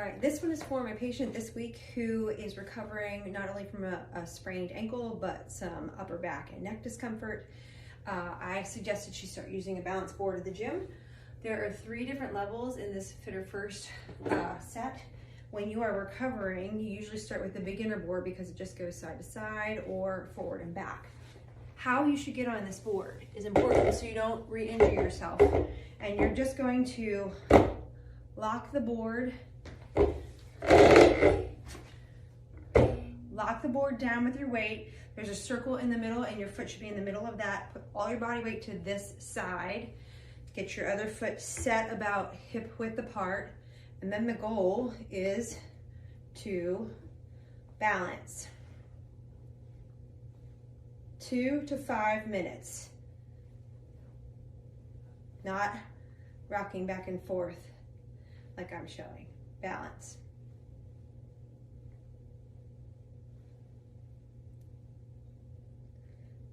All right, this one is for my patient this week who is recovering not only from a sprained ankle, but some upper back and neck discomfort. I suggested she start using a balance board at the gym. There are 3 different levels in this Fitter First set. When you are recovering, you usually start with the beginner board because it just goes side to side or forward and back. How you should get on this board is important so you don't re-injure yourself. And you're just going to lock the board down with your weight. There's a circle in the middle and your foot should be in the middle of that. Put all your body weight to this side. Get your other foot set about hip width apart. And then the goal is to balance. 2 to 5 minutes. Not rocking back and forth like I'm showing. Balance.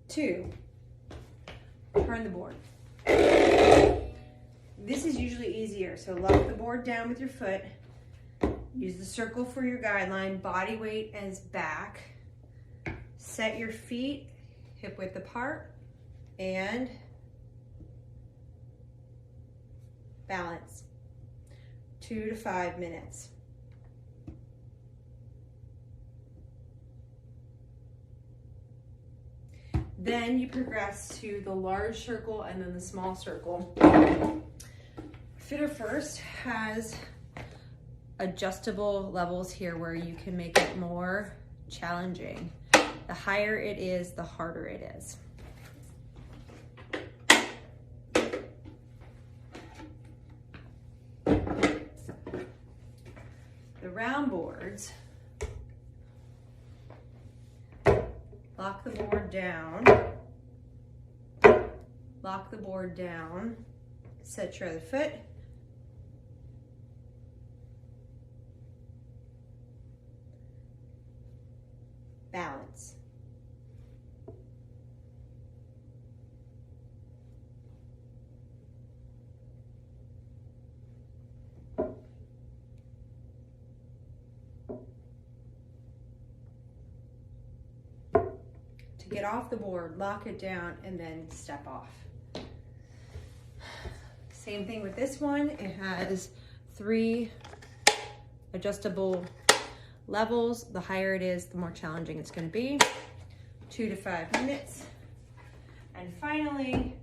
Two, turn the board. This is usually easier, so lock the board down with your foot. Use the circle for your guideline. Body weight as back. Set your feet hip width apart and balance. 2 to 5 minutes. Then you progress to the large circle and then the small circle. Fitter First has adjustable levels here where you can make it more challenging. The higher it is, the harder it is. The round boards, lock the board down, set your other foot, balance. To get off the board, lock it down, and then step off. Same thing with this one. It has 3 adjustable levels. The higher it is, the more challenging it's going to be. 2 to 5 minutes. And finally,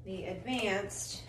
the advanced